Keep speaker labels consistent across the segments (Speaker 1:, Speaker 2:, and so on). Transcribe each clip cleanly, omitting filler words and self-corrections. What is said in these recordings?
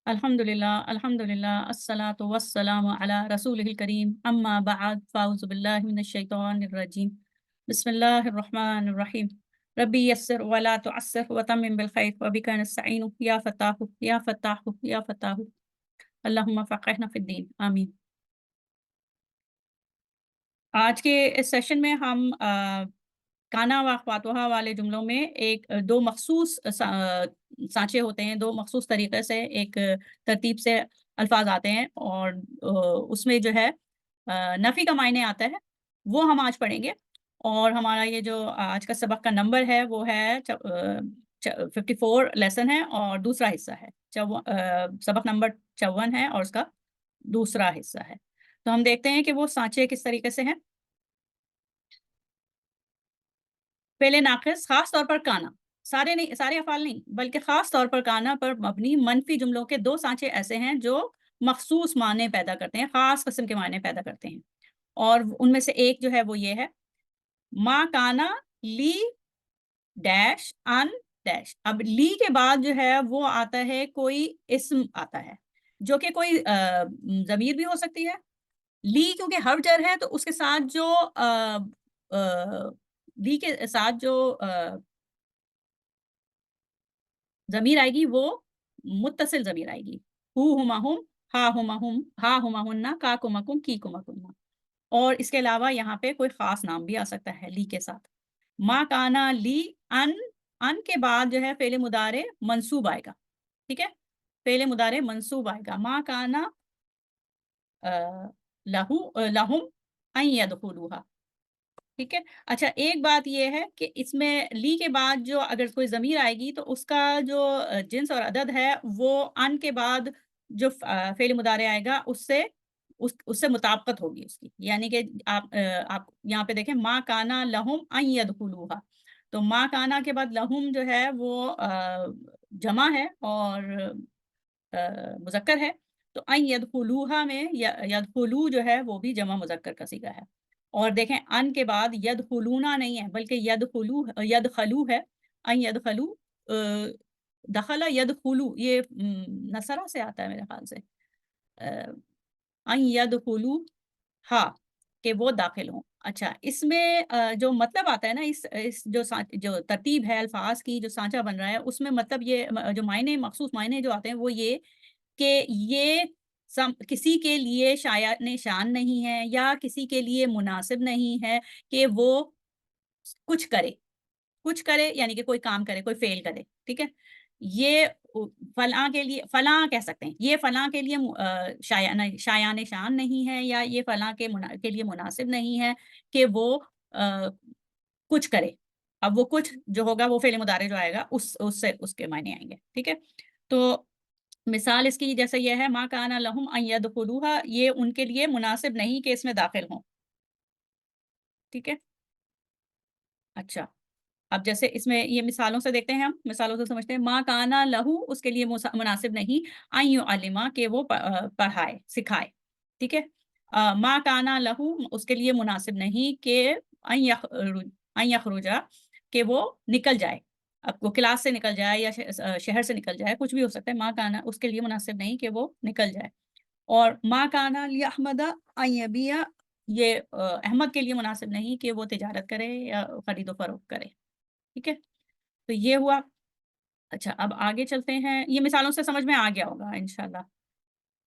Speaker 1: अल्हम्दुलिल्लाह अस्सलातु वस्सलामु अला रसूलिहिल करीम अम्मा बअद फ़ाऊज़ु बिल्लाहि मिनश शैतानिर रजीम बिस्मिल्लाहिर रहमानिर रहीम रब्बी यस्सिर वला तुअस्सिर व तम्मिम बिल खैर व बिका नस्तईनु या फ़त्ताहु या फ़त्ताहु या फ़त्ताहु अल्लाहुम्मा फ़क़िहना फ़िद्दीन आमीन। आज के इस सेशन में हम काना व ख़्वातहा वाले जुमलों में दो मख़सूस साँचे होते हैं, दो मख़सूस तरीक़े से एक तरतीब से अल्फ़ाज़ आते हैं और उसमें जो है नफ़ी का मायने आता है, वो हम आज पढ़ेंगे। और हमारा ये जो आज का सबक का नंबर है वो है 54 लेसन है और दूसरा हिस्सा है। सबक नंबर 54 है और उसका दूसरा हिस्सा है। तो हम देखते हैं कि वो साँचे किस तरीक़े से हैं। फ़ेले नाक़िस ख़ास तौर पर काना, सारे नहीं, सारे अफ़आल नहीं, बल्कि ख़ास तौर पर काना पर मबनी मनफ़ी जुमलों के 2 साँचे ऐसे हैं जो मख़सूस माने पैदा करते हैं, ख़ास किस्म के माने पैदा करते हैं। और उनमें से एक जो है वो ये है, मा काना ली डैश अन डैश। अब ली के बाद जो है वो आता है कोई इस्म आता है, जो कि कोई ज़मीर भी हो सकती है। ली क्योंकि हर्फ जर है तो उसके साथ जो ली के साथ जो ज़मीर आएगी वो मुत्तसिल ज़मीर आएगी। हू हुमा हुम, हा हुमा हुम, हा हुमा हुन्ना, का कुमा कुम, की कुमा कुन्ना। और इसके अलावा यहाँ पे कोई ख़ास नाम भी आ सकता है ली के साथ। मा काना ली अन, अन के बाद जो है फ़ेल मुदारे मंसूब आएगा, ठीक है? फ़ेल मुदारे मंसूब आएगा। मा काना लहुम अन यदखुलूहा। ठीक है। अच्छा, एक बात ये है कि इसमें ली के बाद जो अगर कोई ज़मीर आएगी तो उसका जो जिन्स और अदद है वो अन के बाद जो फ़ेल मुदारे आएगा उससे मुताबिकत होगी उसकी। यानी कि आप यहाँ पे देखें मा काना लहुम अन यदखुलूहा। तो मा काना के बाद लहुम जो है वो जमा है और मुज़क्कर है। तो अन यदखुलूहा में यदखुलू जो है वो भी जमा मुज़क्कर का सीगा है। और देखें अन के बाद यदखुलूना नहीं है बल्कि यदखलू है। अन यदखलू अ, दखला यदखुलू ये नसरा से आता है मेरे ख़्याल से। अ, अन यदखुलू हाँ, कि वो दाखिल हों। अच्छा, इसमें जो मतलब आता है ना इस जो तरतीब है अल्फ़ाज़ की जो साँचा बन रहा है उसमें मतलब ये जो मायने मख़सूस मायने जो आते हैं वो ये कि ये किसी के लिए शायान शान नहीं है या किसी के लिए मुनासिब नहीं है कि वो कुछ करे। कुछ करे यानी कि कोई काम करे, कोई फ़ेल करे, ठीक है? ये फलाँ के लिए फलाँ कह सकते हैं। ये फलाँ के लिए शायान शान नहीं है या ये फलाँ के लिए मुनासिब नहीं है कि वो कुछ करे। अब वो कुछ जो होगा वो फ़ेल मुदारे जो आएगा उससे उसके मायने आएँगे, ठीक है? तो मिसाल इसकी जैसे ये है मा काना लहुम अन यदखुलूहा ये उनके लिए मुनासिब नहीं कि इसमें दाखिल हों, ठीक है? अच्छा, अब जैसे इसमें ये मिसालों से देखते हैं हम, मिसालों से समझते हैं मा काना लहू उसके लिए मुनासिब नहीं अन युअल्लिमा कि वो पढ़ाए, सिखाए, ठीक है? मा काना लहू उसके लिए मुनासिब नहीं कि अन यखरुजा कि वो निकल जाए। अब वो क्लास से निकल जाए या शहर से निकल जाए, कुछ भी हो सकता है। मा काना उसके लिए मुनासिब नहीं कि वो निकल जाए। और मा काना लिअहमदा अन यबिया ये अहमद के लिए मुनासिब नहीं कि वो तिजारत करे या खरीदो-फरोख्त करे, ठीक है? तो ये हुआ। अच्छा, अब आगे चलते हैं, ये मिसालों से समझ में आ गया होगा इंशाल्लाह,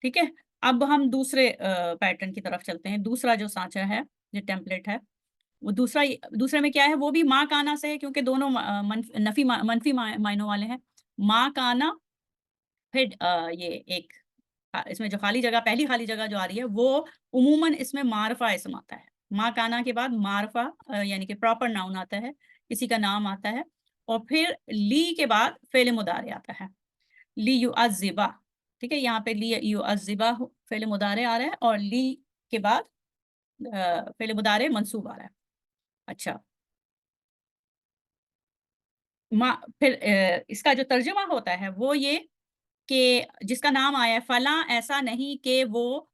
Speaker 1: ठीक है? अब हम दूसरे पैटर्न की तरफ चलते हैं, दूसरा जो साँचा है, जो टेम्पलेट है, वो दूसरे में क्या है, वो भी मा काना से है क्योंकि दोनों मनफ़ी मायनों वाले हैं। मा काना फिर ये एक इसमें जो खाली जगह पहली खाली जगह जो आ रही है वो उमूमन इसमें मारफ़ा इस्म आता है। मा काना के बाद मारफ़ा यानी कि प्रॉपर नाउन आता है, किसी का नाम आता है और फिर ली के बाद फ़ेल मुदारे आता है। ली युअज़्ज़िबा, ठीक है? यहाँ पे ली युअज़्ज़िबा फ़ेल मुदारे आ रहा है और ली के बाद फ़ेल मुदारे मंसूब आ रहा है। अच्छा, मा फिर इसका जो तर्जुमा होता है वो ये कि जिसका नाम आया है फलाँ ऐसा नहीं कि वो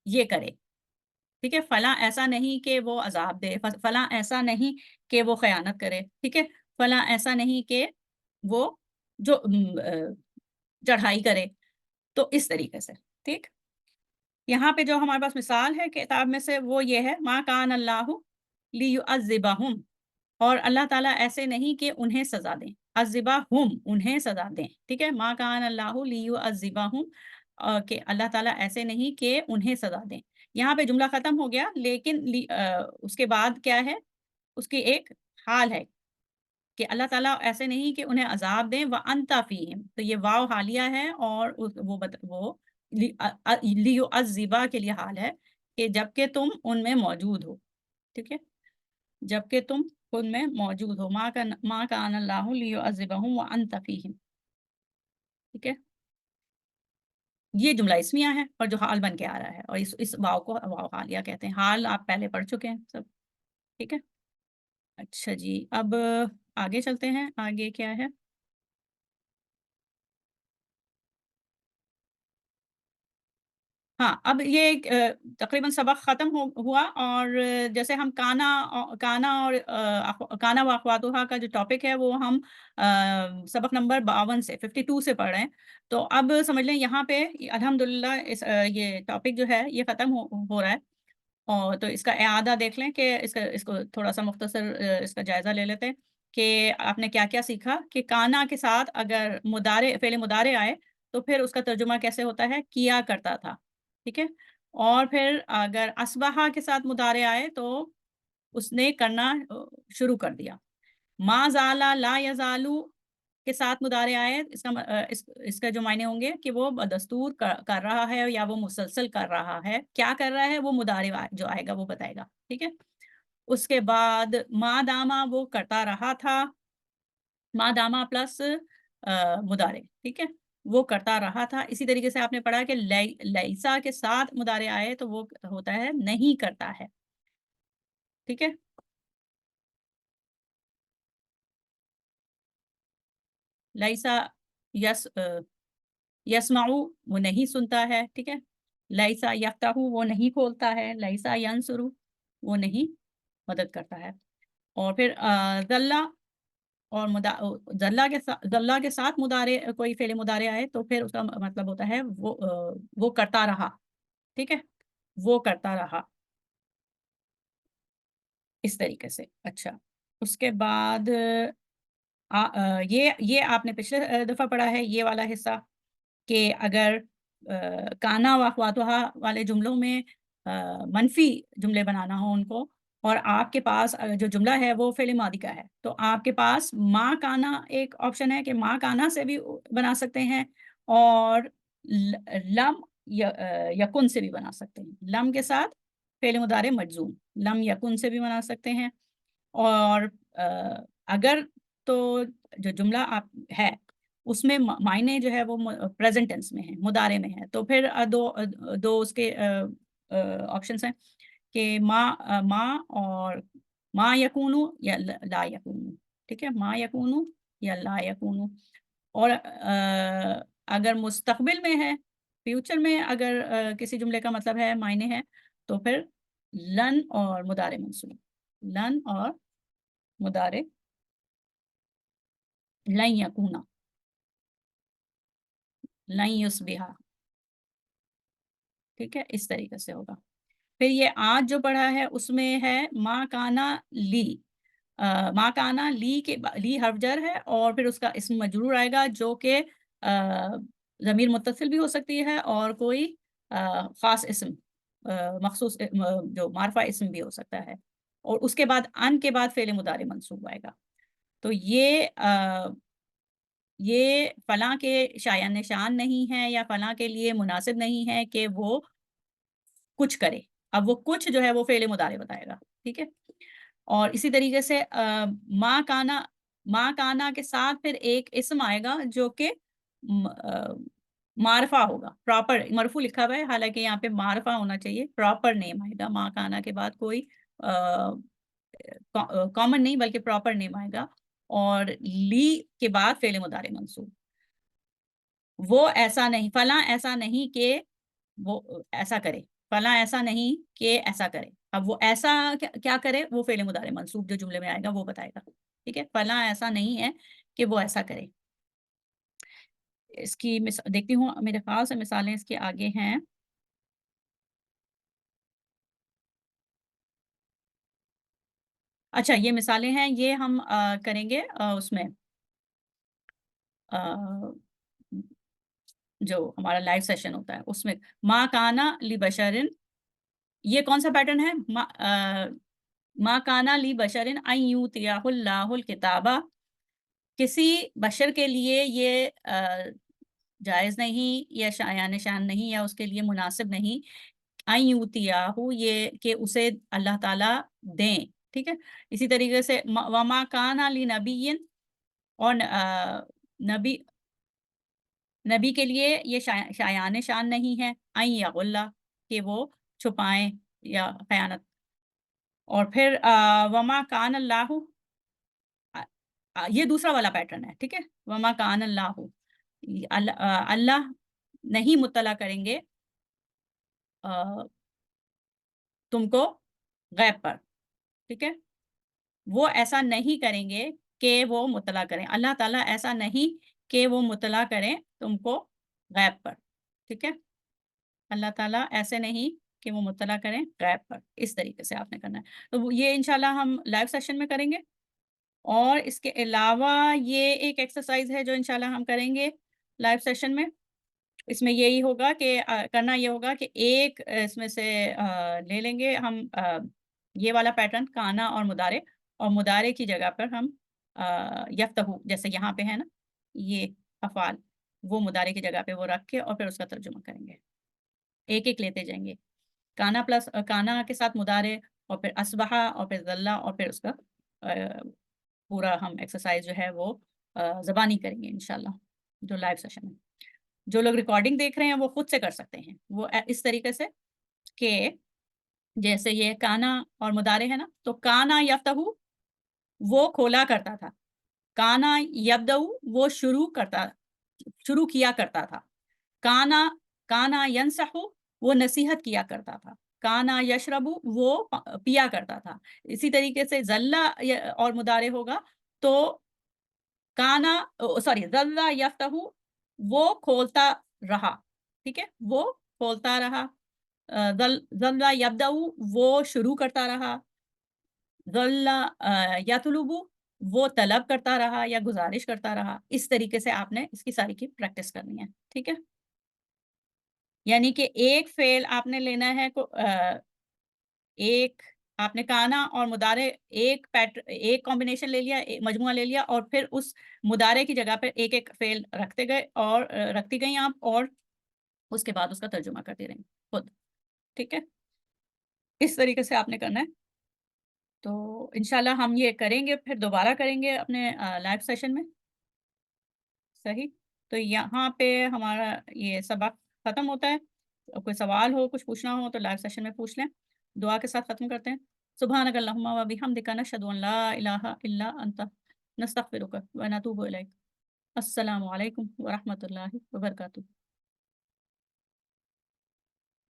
Speaker 1: ये करे, ठीक है? फलाँ ऐसा नहीं कि वो अज़ाब दे, फलाँ ऐसा नहीं कि वो ख़यानत करे, ठीक है? फलाँ ऐसा नहीं कि वो जो चढ़ाई करे, तो इस तरीके से, ठीक? यहाँ पे जो हमारे पास मिसाल है किताब में से वो ये है, मा कान अल्लाहु लियुअज़्ज़िबहुम, और अल्लाह ताला ऐसे नहीं कि उन्हें सज़ा दें, अज़्ज़िबहुम उन्हें सज़ा दें, ठीक है? मा कान अल्लाहु लियुअज़्ज़िबहुम, कि अल्लाह ताला ऐसे नहीं कि उन्हें सज़ा दें। यहाँ पे जुमला ख़त्म हो गया, लेकिन उसके बाद क्या है? उसकी एक हाल है कि अल्लाह ताला ऐसे नहीं कि उन्हें अज़ाब दें, व अंता फ़ीहिम, तो ये वाव हालिया है, और वो लियुअज़्ज़िबा के लिए हाल है कि जबकि तुम उनमें मौजूद हो, ठीक है? जबकि तुम उनमें मौजूद हो। मा कान अल्लाहु लियुअज़्ज़िबहुम व अंता फ़ीहिम, ठीक है? ये जुमला इस्मिया है और जो हाल बन के आ रहा है, और इस वाव को वाव हालिया कहते हैं। हाल आप पहले पढ़ चुके हैं सब, ठीक है? अच्छा जी, अब आगे चलते हैं, आगे क्या है? हाँ, अब ये तकरीबन सबक ख़त्म हुआ, और जैसे हम काना और काना व अख़वातुहा का जो टॉपिक है वो हम सबक नंबर 52 से 52 से पढ़ रहे हैं। तो अब समझ लें यहाँ पे अल्हम्दुलिल्लाह ये टॉपिक जो है ये ख़त्म हो रहा है। और तो इसका इआदा देख लें कि इसका इसको थोड़ा-सा मुख़्तसर इसका जायज़ा ले लेते हैं कि आपने क्या-क्या सीखा कि काना के साथ अगर फ़ेल मुदारे आए, तो फिर उसका तर्जुमा कैसे होता है? किया करता था, ठीक है? और फिर अगर अस्बहा के साथ मुदारे आए, तो उसने करना शुरू कर दिया। मा ज़ाला, ला यज़ालू के साथ मुदारे आए, इसका जो मायने होंगे कि वो बदस्तूर कर रहा है या वो मुसलसल कर रहा है। क्या कर रहा है? वो मुदारे जो आएगा वो बताएगा, ठीक है? उसके बाद मा दामा वो करता रहा था, मा दामा प्लस मुदारे, ठीक है? वो करता रहा था। इसी तरीके से आपने पढ़ा कि लैसा के साथ मुदारे आए तो वो होता है नहीं करता है, ठीक है? लैसा यस यस्माउ वो नहीं सुनता है, ठीक है? लैसा यफ्ताहु वो नहीं खोलता है, लैसा यंसुरु वो नहीं मदद करता है। और फिर ज़ल्ला और ज़ल्ला के साथ मुदारे कोई फ़ेल मुदारे आए तो फिर उसका मतलब होता है वो करता रहा, ठीक है? वो करता रहा, इस तरीके से। अच्छा, उसके बाद ये आपने पिछले दफ़ा पढ़ा है ये वाला हिस्सा कि अगर काना व अख़वातुहा वाले जुमलों में मनफ़ी जुमले बनाना हो उनको, और आपके पास जो जुमला है वो फ़िल मादी का है, तो आपके पास मा काना एक ऑप्शन है कि मा काना से भी बना सकते हैं, और लम यकुन से भी बना सकते हैं। लम के साथ फ़िल मुदारे मजज़ूम, लम यकुन से भी बना सकते हैं। और अगर तो जो जुमला आप है, उसमें मायने जो है वो प्रेज़ेंट टेंस में है, मुदारे में है। तो फिर 2 उसके ऑप्शंस हैं कि माँ और मा यकूनु या ला यकूनु, ठीक है? मा यकूनु या ला यकूनु। और अगर मुस्तक़बिल में है, फ्यूचर में अगर किसी जुमले का मतलब है, मायने है, तो फिर लन और मुदारे मंसूब, लन और मुदारे लन यकूना, लन युस्बिहा, ठीक है? इस तरीके से होगा। फिर ये आज जो पढ़ा है उसमें है मा काना ली। मा काना ली ली हर्फ जर है, और फिर उसका इस्म मजरूर आएगा जो कि ज़मीर मुत्तसिल भी हो सकती है और कोई ख़ास इस्म मख़सूस जो मारफ़ा इस्म भी हो सकता है। और उसके बाद अन के बाद फ़ेल मुदारे मंसूब आएगा। तो ये फलाँ के शायान शान नहीं है या फलाँ के लिए मुनासिब नहीं है कि वो कुछ करे। अब वो कुछ जो है वो फ़ेल मुदारे बताएगा, ठीक है? और इसी तरीके से मा काना के साथ फिर एक इस्म आएगा जो कि मारफ़ा होगा, प्रॉपर मरफ़ू लिखा हुआ है, हालाँकि यहाँ पे मारफ़ा होना चाहिए, प्रॉपर नेम आएगा, मा काना के बाद कोई कॉमन नहीं बल्कि प्रॉपर नेम आएगा, और ली के बाद फ़ेल मुदारे मंसूब। वो ऐसा नहीं, फलाँ ऐसा नहीं कि वो ऐसा करे, फलाँ ऐसा नहीं कि ऐसा करे। अब वो ऐसा क्या क्या करे, वो फ़ेल मुदारे मंसूब जो जुमले में आएगा वो बताएगा, ठीक है? फलाँ ऐसा नहीं है कि वो ऐसा करे। اس کی دیکھتی ہوں میرے خیال سے مثالیں اس کے آگے ہیں۔ اچھا یہ مثالیں ہیں، یہ ہم کریں گے اس میں آ جو ہمارا لائیو سیشن ہوتا ہے اس میں ما کانا لبشرن، یہ کون سا پیٹرن ہے؟ ما کانا لبشرن ان یؤتیہ اللہ الکتابہ، کسی بشر کے لیے یہ جائز نہیں یا شایان شان نہیں یا اس کے لیے مناسب نہیں ان یؤتیہ یہ کہ اسے اللہ تعالیٰ دیں، ٹھیک ہے؟ اسی طریقے سے وما کانا لنبی، اور نبی نبی کے لیے یہ شایان شان نہیں ہے ان یغل، کہ وہ چھپائیں یا خیانت، اور پھر وما کان اللہ، یہ دوسرا والا پیٹرن ہے، ٹھیک ہے؟ وما کان اللہ، اللہ نہیں مطلع کریں گے تم کو غیب پر، ٹھیک ہے؟ وہ ایسا نہیں کریں گے کہ وہ مطلع کریں، اللہ تعالیٰ ایسا نہیں کہ وہ مطلع کریں تم کو غیب پر، ٹھیک ہے؟ اللہ تعالیٰ ایسے نہیں کہ وہ مطلع کریں غیب پر، اس طریقے سے آپ نے کرنا ہے۔ تو یہ انشاءاللہ ہم لائیو سیشن میں کریں گے، اور اس کے علاوہ یہ ایک ایکسرسائز ہے جو انشاءاللہ ہم کریں گے لائیو سیشن میں۔ اس میں یہی ہوگا کہ کرنا یہ ہوگا کہ ایک اس میں سے لے لیں گے ہم یہ والا پیٹرن کانا اور مدارے کی جگہ پر ہم یفتہو، جیسے یہاں پہ ہے نا یہ افعال، وہ مدارے کی جگہ پہ وہ رکھ کے اور پھر اس کا ترجمہ کریں گے، ایک ایک لیتے جائیں گے، کانا پلس کانا کے ساتھ مدارے، اور پھر اصبحہ، اور پھر ظلہ، اور پھر اس کا پورا ہم ایکسرسائز جو ہے وہ زبانی کریں گے انشاءاللہ جو لائیو سیشن ہے۔ جو لوگ ریکارڈنگ دیکھ رہے ہیں وہ خود سے کر سکتے ہیں، وہ اس طریقے سے کہ جیسے یہ کانا اور مدارے ہے نا، تو کانا یفتہو وہ کھولا کرتا تھا، کانا یبدؤ وہ شروع کیا کرتا تھا، کانا ینصحو وہ نصیحت کیا کرتا تھا، کانا یشربو وہ پیا کرتا تھا۔ اسی طریقے سے ذلہ اور مدارے ہوگا تو کانا سوری ذلہ یفتہو وہ کھولتا رہا، ٹھیک ہے؟ وہ کھولتا رہا، ذلہ یبدؤ وہ شروع کرتا رہا، ذلہ یطلبو وہ طلب کرتا رہا یا گزارش کرتا رہا۔ اس طریقے سے آپ نے اس کی ساری کی پریکٹس کرنی ہے، ٹھیک ہے؟ یعنی کہ ایک فعل آپ نے لینا ہے ایک آپ نے کانا اور مدارے ایک کمبینیشن لے لیا، مجموعہ لے لیا، اور پھر اس مدارے کی جگہ پہ ایک ایک فعل رکھتے گئے اور رکھتی گئی آپ، اور اس کے بعد اس کا ترجمہ کرتی رہیں خود، ٹھیک ہے؟ اس طریقے سے آپ نے کرنا ہے۔ تو انشاءاللہ ہم یہ کریں گے، پھر دوبارہ کریں گے اپنے لائیو سیشن میں، صحیح؟ تو یہاں پہ ہمارا یہ سبق ختم ہوتا ہے۔ کوئی سوال ہو، کچھ پوچھنا ہو تو لائیو سیشن میں پوچھ لیں۔ دعا کے ساتھ ختم کرتے ہیں۔ سبحانک اللہم و بحمدک نشہد ان لا الہ الا انت نستغفرک و نتوب الیک۔ السلام علیکم ورحمۃ اللہ وبرکاتہ۔